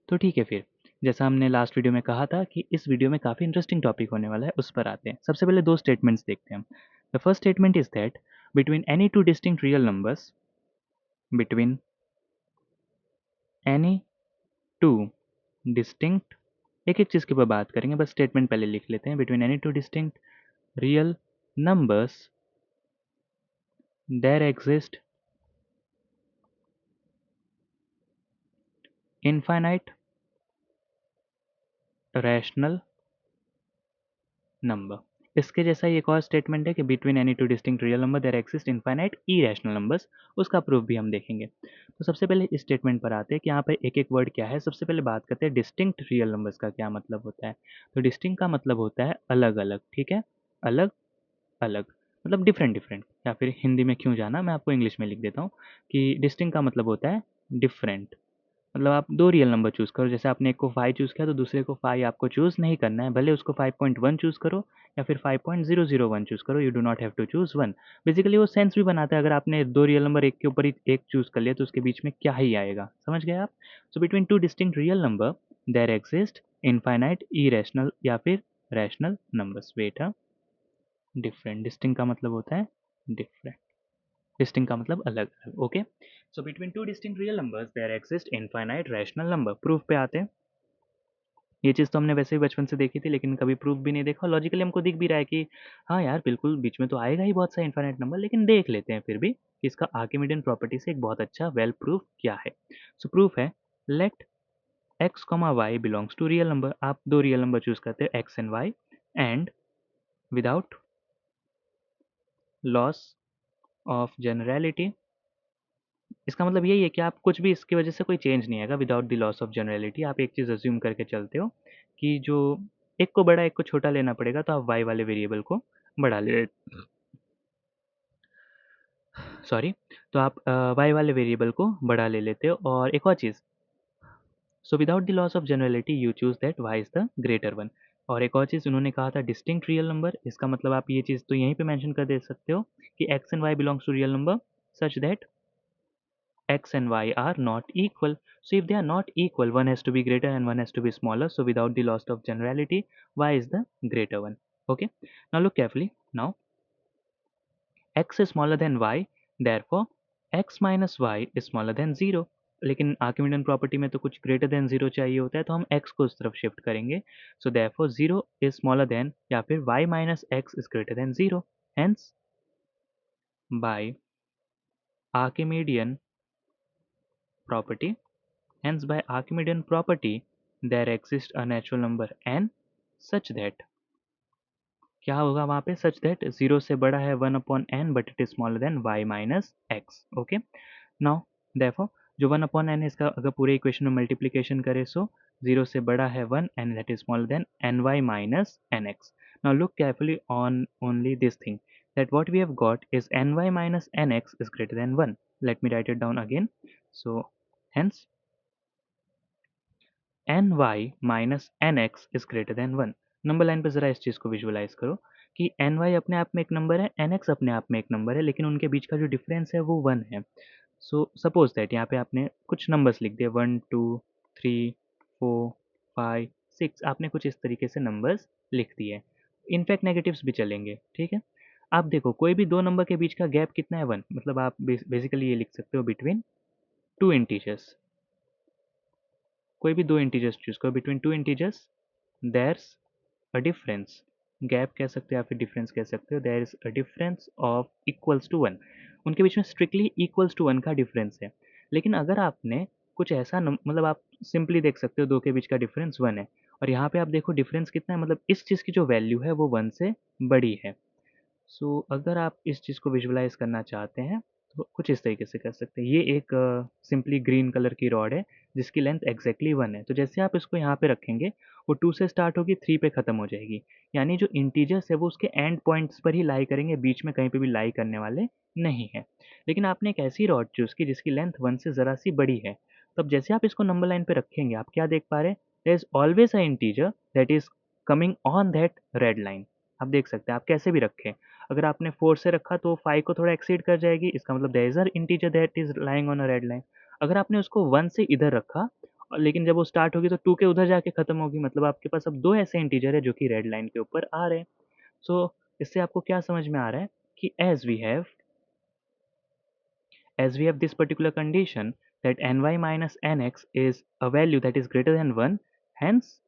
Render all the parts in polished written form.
तो ठीक है फिर, जैसा हमने लास्ट वीडियो में कहा था कि इस वीडियो में काफ़ी इंटरेस्टिंग टॉपिक होने वाला है, उस पर आते हैं। सबसे पहले 2 स्टेटमेंट्स देखते हैं हम। The first statement is that between any 2 distinct real numbers between any 2 distinct एक-एक चीज़ के ऊपर बात करेंगे, बस स्टेटमेंट पहले लिख लेते हैं। Between any 2 distinct real numbers there exist infinite rational number. इसके जैसा ही एक और स्टेटमेंट है कि between any 2 distinct real number there exist infinite irrational numbers, उसका प्रूफ भी हम देखेंगे। तो सबसे पहले इस स्टेटमेंट पर आते हैं कि यहाँ पे एक-एक वर्ड क्या है। सबसे पहले बात करते हैं डिस्टिंक्ट रियल नंबर्स का क्या मतलब होता है। तो डिस्टिंक्ट का मतलब होता है अलग-अलग, ठीक है? अलग-अलग मतलब डिफरेंट-डिफरेंट, या फिर हिंदी में क्यों जाना, मैं आपको इंग्लिश में लिख देता हूँ कि डिस्टिंक्ट का मतलब होता है डिफरेंट। मतलब आप 2 रियल नंबर चूज़ करो, जैसे आपने एक को 5 चूज़ किया तो दूसरे को 5 आपको चूज़ नहीं करना है, भले उसको 5.1 चूज़ करो या फिर 5.001 चूज़ करो, you do not have to choose 1। Basically वो सेंस भी बनाता है, अगर आपने 2 रियल नंबर एक के ऊपर ही एक चूज़ कर लिया तो उसके बीच में क्या ही आएगा, समझ गए आप? So between 2 distinct real number there exist infinite irrational या फिर rational numbers. Wait different, distinct का मतलब होता है डिफरेंट, डिस्टिंक्ट का मतलब अलग-अलग, okay? So between 2 distinct real numbers there exist infinite rational number. Proof पे आते हैं। ये चीज़ तो हमने वैसे ही बचपन से देखी थी, लेकिन कभी प्रूफ भी नहीं देखा। लॉजिकली हमको दिख भी रहा है कि हाँ यार, बिल्कुल बीच में तो आएगा ही बहुत सारे इनफाइनाइट नंबर, लेकिन देख लेते हैं फिर भी कि इसका आर्किमिडियन प्रॉपर्टी से एक बहुत अच्छा वेल प्रूफ क्या है। सो प्रूफ है, let x comma y belongs to real number. आप 2 रियल नंबर चूज़ करते हो x and y, and without loss of generality. इसका मतलब यही है कि आप कुछ भी इसकी वजह से कोई चेंज नहीं आएगा। Without the loss of generality आप एक चीज़ अज्यूम करके चलते हो कि जो एक को बड़ा एक को छोटा लेना पड़ेगा, तो आप वाई वाले वेरिएबल को बढ़ा ले सॉरी, तो आप वाई वाले वेरिएबल को बड़ा ले लेते हो। और एक और चीज़, so without the loss of generality you choose that y is the greater one. और एक और चीज़ उन्होंने कहा था डिस्टिंक्ट रियल नंबर, इसका मतलब आप ये चीज़ तो यहीं पे मेंशन कर दे सकते हो कि x and y belongs to real number such that x and y are not equal. So if they are not equal, one has to be greater and one has to be smaller. So without the loss of generality, y is the greater one. Okay. Now look carefully. Now x is smaller than y, therefore x minus y is smaller than 0. लेकिन Archimedean property में तो कुछ greater than zero चाहिए होता है, तो हम x को उस तरफ शिफ्ट करेंगे। So therefore zero is smaller than या फिर y minus x is greater than zero. Hence by Archimedean property. Hence, by Archimedean property, there exists a natural number n such that क्या होगा वहाँ पे such that 0 से बड़ा है 1 upon n but it is smaller than y minus x. Okay. Now, therefore, जो 1 upon n है इसका अगर पूरे इक्वेशन में मल्टीप्लीकेशन करें सो 0 से बड़ा है 1 and that is smaller than ny minus nx. Now look carefully on only this thing, that what we have got is ny minus nx is greater than 1. Let me write it down again. So hence n y minus n x is greater than one. Number line पर ज़रा इस चीज़ को visualise करो कि N Y अपने आप में एक नंबर है, एन एक्स अपने आप में एक नंबर है, लेकिन उनके बीच का जो डिफरेंस है वो वन है। सो सपोज दैट यहाँ पे आपने कुछ नंबर्स लिख दिए 1 2 3 4 5 6, आपने कुछ इस तरीके से नंबर्स लिख दिए। इनफैक्ट नेगेटिव्स भी चलेंगे, ठीक है? आप देखो कोई भी दो नंबर के बीच का गैप कितना है, वन। मतलब आप बेसिकली ये लिख सकते हो बिटवीन टू इंटीजर्स। कोई भी दो इंटीजर्स चूज करो, between two integers there's a difference. Gap कह सकते हो या फिर डिफरेंस कह सकते हो। There is a difference of equals to one. उनके बीच में स्ट्रिक्टली इक्वल्स टू वन का डिफरेंस है। लेकिन अगर आपने कुछ ऐसा मतलब आप सिंपली देख सकते हो दो के बीच का डिफरेंस वन है, और यहाँ पे आप देखो डिफरेंस कितना है, मतलब इस चीज़ की जो वैल्यू है वो वन से बड़ी है। सो अगर आप इस चीज़ को विजुअलाइज़ करना चाहते हैं तो कुछ इस तरीके से कर सकते हैं। ये एक सिंपली ग्रीन कलर की रॉड है जिसकी लेंथ एग्जैक्टली वन है। तो जैसे आप इसको यहाँ पे रखेंगे वो टू से स्टार्ट होगी, थ्री पे ख़त्म हो जाएगी। यानी जो इंटीजर्स है वो उसके एंड पॉइंट्स पर ही लाई करेंगे, बीच में कहीं पे भी लाई करने वाले नहीं है। लेकिन आपने एक ऐसी रॉड चूज़ की जिसकी लेंथ वन से ज़रा सी बड़ी है, तो अब जैसे आप इसको नंबर लाइन पे रखेंगे आप क्या देख पा रहे हैं, there is always a integer that is coming on that red line. आप देख सकते हैं आप कैसे भी रखें, अगर आपने 4 से रखा तो 5 को थोड़ा एक्सीड कर जाएगी, इसका मतलब there is a integer that is lying on a red line. अगर आपने उसको 1 से इधर रखा लेकिन जब वो स्टार्ट होगी तो 2 के उधर जाके खत्म होगी, मतलब आपके पास अब 2 ऐसे इंटीजर है जो कि रेड लाइन के ऊपर आ रहे हैं। सो इससे आपको क्या समझ में आ रहा है कि as we have this particular condition that ny minus nx is a value that is greater than 1, hence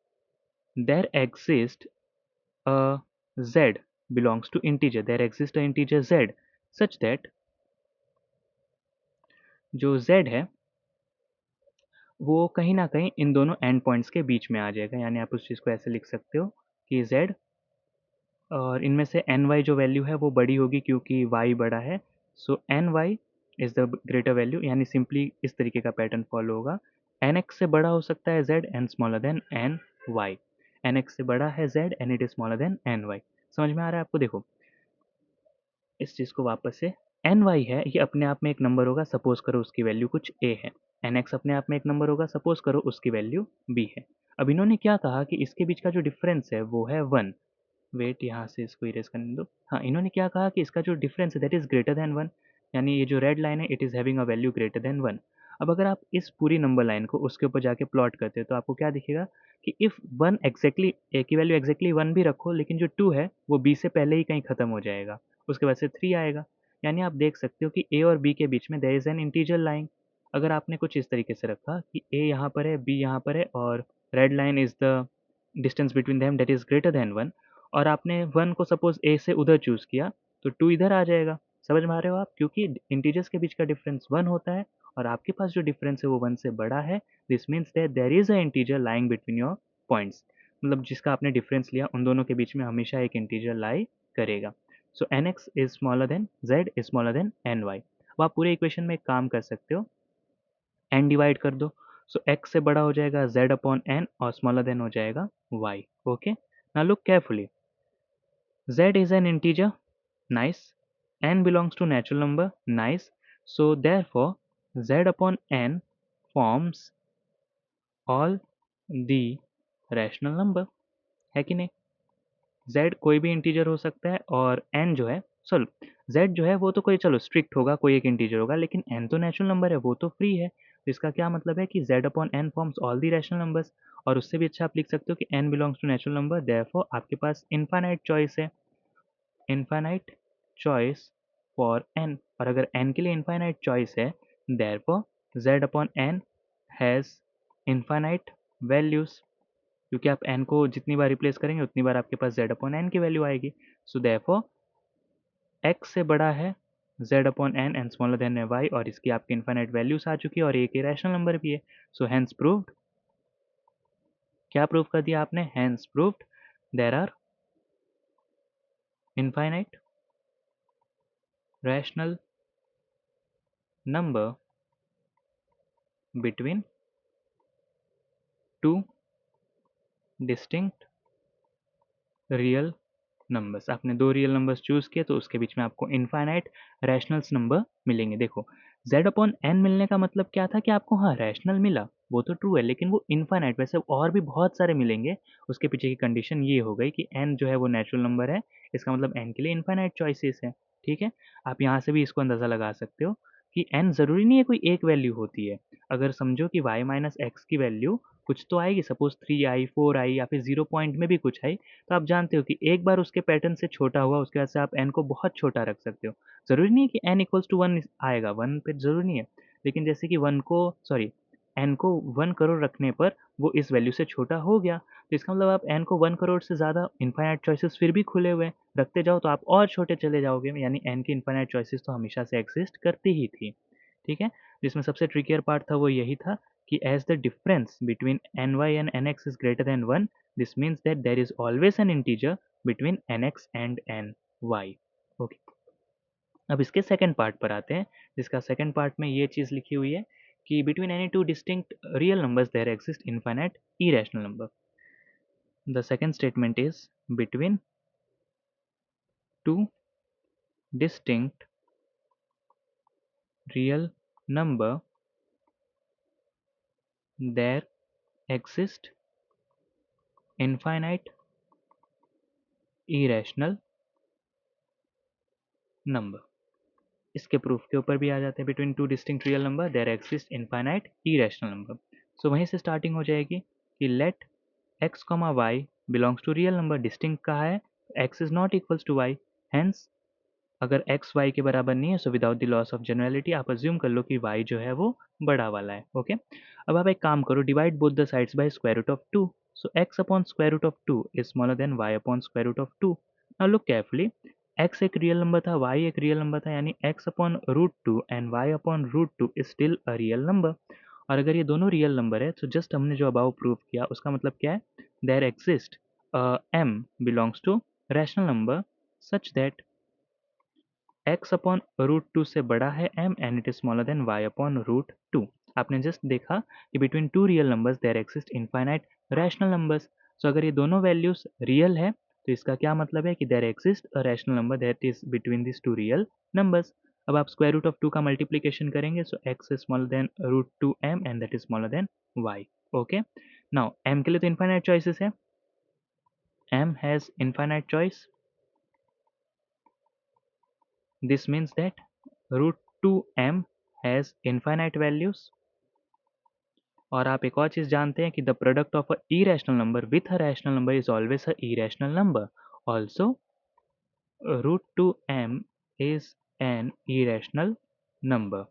there exists a z belongs to integer, there exists a integer z such that जो z है वो कहीं ना कहीं इन दोनों and points के बीच में आ जाएगा, यानी आप उस चीज़ को ऐसे लिख सकते हो कि z और इनमें से एन वाई जो वैल्यू है वो बड़ी होगी क्योंकि वाई बड़ा है। So n y is the greater value, यानी सिंपली इस तरीके का पैटर्न फॉलो होगा। एन एक्स से बड़ा हो सकता है z and smaller than n y. N x से बड़ा है z and it is smaller than n y. समझ में आ रहा है आपको? देखो इस चीज़ को वापस से, एन वाई है ये अपने आप में एक नंबर होगा, सपोज करो उसकी वैल्यू कुछ ए है। एन एक्स अपने आप में एक नंबर होगा, सपोज करो उसकी वैल्यू बी है। अब इन्होंने क्या कहा कि इसके बीच का जो डिफरेंस है वो है वन। वेट यहाँ से इसको इरेज करने दो। हाँ, इन्होंने क्या कहा कि इसका जो डिफरेंस है that is greater than one, यानी ये जो रेड लाइन है it is having a value greater than one. अब अगर आप इस पूरी नंबर लाइन को उसके ऊपर जाके प्लॉट करते हो तो आपको क्या दिखेगा कि इफ़ वन एग्जैक्टली ए की वैल्यू एग्जैक्टली वन भी रखो लेकिन जो टू है वो बी से पहले ही कहीं ख़त्म हो जाएगा, उसके बाद से थ्री आएगा। यानी आप देख सकते हो कि ए और बी के बीच में there is an integer line. अगर आपने कुछ इस तरीके से रखा कि ए यहाँ पर है, बी यहाँ पर है और red line is the distance between them that is greater than one, और आपने वन को सपोज ए से उधर चूज़ किया तो टू इधर आ जाएगा। समझ में आ रहे हो आप? क्योंकि इंटीजर्स के बीच का डिफरेंस वन होता है और आपके पास जो डिफरेंस है वो वन से बड़ा है। This means that there is a integer lying between your points, मतलब जिसका आपने डिफरेंस लिया उन दोनों के बीच में हमेशा एक इंटीजर लाई करेगा। So n x is smaller than z is smaller than n y. अब आप पूरे इक्वेशन में एक काम कर सकते हो, एन डिवाइड कर दो। सो एक्स से बड़ा हो जाएगा जेड अपॉन एन और स्मॉलर देन हो जाएगा y. Okay, now look carefully, z is an integer, nice. N belongs to natural number, nice. So therefore, z upon n forms all the rational number, है कि नहीं? z कोई भी integer हो सकता है और n जो है, चलो z जो है वो तो कोई चलो स्ट्रिक्ट होगा, कोई एक इंटीजर होगा, लेकिन n तो नेचुरल नंबर है, वो तो फ्री है। तो इसका क्या मतलब है कि z upon n forms all the rational numbers. और उससे भी अच्छा आप लिख सकते हो कि n belongs to natural number, therefore आपके पास इनफाइनाइट चॉइस है, इनफाइनाइट चॉइस फॉर n। और अगर n के लिए इनफाइनाइट चॉइस है therefore z upon n has infinite values, क्योंकि आप n को जितनी बार रिप्लेस करेंगे उतनी बार आपके पास z अपॉन n की वैल्यू आएगी। सो देयरफॉर x से बड़ा है z upon n and smaller than y, और इसकी आपकी इनफाइनाइट वैल्यूज आ चुकी है और एक इरेशनल नंबर भी है। सो हैंस प्रूव्ड, क्या प्रूव कर दिया आपने? Hence proved there are infinite rational number between two distinct real numbers. आपने दो रियल नंबर्स चूज किए तो उसके बीच में आपको इनफाइनाइट रैशनल्स नंबर मिलेंगे। देखो z अपॉन n मिलने का मतलब क्या था कि आपको हाँ रैशनल मिला, वो तो ट्रू है, लेकिन वो इनफाइनाइट वैसे और भी बहुत सारे मिलेंगे। उसके पीछे की कंडीशन ये हो गई कि n जो है वो नेचुरल नंबर है, इसका मतलब n के लिए इनफाइनाइट चॉइसेस है। ठीक है, आप यहाँ से भी इसको अंदाज़ा लगा सकते हो कि n ज़रूरी नहीं है कोई एक वैल्यू होती है। अगर समझो कि y माइनस एक्स की वैल्यू कुछ तो आएगी, सपोज 3 आई, 4 आई या फिर 0 पॉइंट में भी कुछ आई, तो आप जानते हो कि एक बार उसके पैटर्न से छोटा हुआ उसके बाद से आप n को बहुत छोटा रख सकते हो। ज़रूरी नहीं है कि n इक्वल्स टू वन आएगा, वन पे ज़रूरी नहीं है, लेकिन जैसे कि वन को सॉरी n को 1 करोड़ रखने पर वो इस वैल्यू से छोटा हो गया, तो इसका मतलब आप n को 1 करोड़ से ज़्यादा इनफाइनाइट चॉइसेस फिर भी खुले हुए हैं, रखते जाओ तो आप और छोटे चले जाओगे, यानी n की इनफाइनाइट चॉइसेस तो हमेशा से एग्जिस्ट करती ही थी। ठीक है, जिसमें सबसे ट्रिकियर पार्ट था वो यही था कि as the difference between ny and nx is greater than one, this means that there is always an integer between nx and ny। Okay, अब इसके सेकंड पार्ट पर आते हैं, जिसका सेकंड पार्ट में ये चीज़ लिखी हुई है कि between any two distinct real numbers there exist infinite irrational number. The second statement is between two distinct real number there exist infinite irrational number. इसके प्रूफ के ऊपर भी आ जाते हैं, between two distinct real number there exist infinite irrational number. So वहीं से starting हो जाएगी कि let x, y belongs to real number. Distinct कहा है, x is not equals to y, hence अगर x y के बराबर नहीं है, सो without the loss of generality आप अज्यूम कर लो कि y जो है वो बड़ा वाला है। ओके, अब आप एक काम करो, divide both the sides by square root of 2। So x upon square root of 2 is smaller than y upon square root of 2। Now look carefully, x एक रियल नंबर था, y एक रियल नंबर था, यानी x upon root 2 and y upon root 2 is still a real number. और अगर ये दोनों real number है, तो जस्ट हमने जो अबाउ प्रूव किया उसका मतलब क्या है, there exist m belongs to rational number such that x upon root 2 से बड़ा है m and it is smaller than y upon root 2। आपने जस्ट देखा कि between two real numbers there exist infinite rational numbers. So अगर ये दोनों values real है, तो इसका क्या मतलब है कि there exist a rational number that is between this two real numbers. अब आप स्क्वायर रूट ऑफ 2 का मल्टीप्लीकेशन करेंगे, so x is smaller than root 2 m and that is smaller than y। Okay, now m के लिए तो infinite choices है, m has infinite choice. This means that root 2m has infinite values। और आप एक और चीज जानते हैं कि the product of a irrational number with a rational number is always a irrational number। Also, root 2m is an irrational number।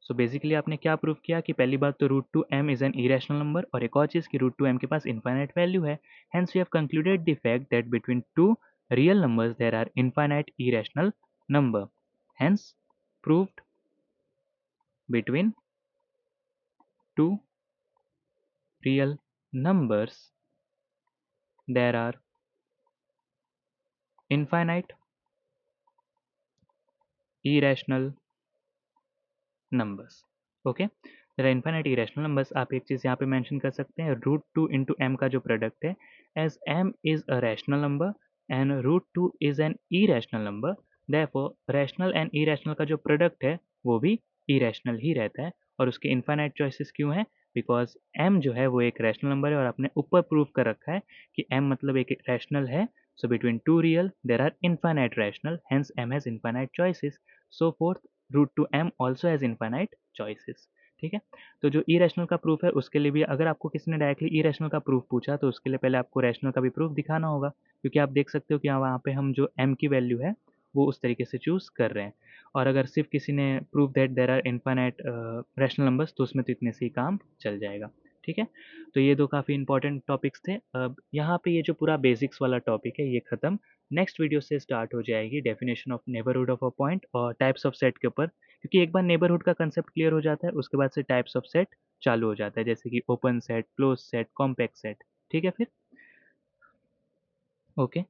So basically आपने क्या प्रूव किया कि पहली बात तो root two M is an irrational number, और एक और चीज़ कि रूट टू एम के पास इनफाइनाइट वैल्यू है। Hence we have concluded the fact that between two real numbers there are infinite irrational number. Hence proved between two real numbers there are infinite irrational numbers। Okay, there are infinite irrational numbers. आप एक चीज़ यहाँ पे mention कर सकते हैं, root two into M का जो product है, as M is a rational number and root two is an irrational number, therefore rational and irrational का जो प्रोडक्ट है वो भी इरेशनल ही रहता है। और उसके इनफाइनाइट चॉइसेस क्यों हैं, बिकॉज एम जो है वो एक रैशनल नंबर है, और आपने ऊपर प्रूव कर रखा है कि एम मतलब एक रैशनल है। So between two real there are infinite rational, hence M has infinite choices. So fourth, root two M also has infinite choices. ठीक है, तो जो ई रैशनल का प्रूफ है उसके लिए भी अगर आपको किसी ने डायरेक्टली ई रैशनल का प्रूफ पूछा, तो उसके लिए पहले आपको रैशनल का भी प्रूफ दिखाना होगा, क्योंकि आप देख सकते हो कि वहाँ पे हम जो एम की वैल्यू है वो उस तरीके से चूज कर रहे हैं। और अगर सिर्फ किसी ने proof that there are infinite rational numbers, तो उसमें तो इतने से ही काम चल जाएगा। ठीक है, तो ये दो काफ़ी इंपॉर्टेंट टॉपिक्स थे। अब यहाँ पे ये जो पूरा बेसिक्स वाला टॉपिक है ये खत्म। नेक्स्ट वीडियो से स्टार्ट हो जाएगी definition of neighbourhood of a point और टाइप्स ऑफ सेट के ऊपर, क्योंकि एक बार नेबरहुड का कंसेप्ट क्लियर हो जाता है उसके बाद से टाइप्स ऑफ सेट चालू हो जाता है, जैसे कि open set, close set, compact set. ठीक है फिर, ओके।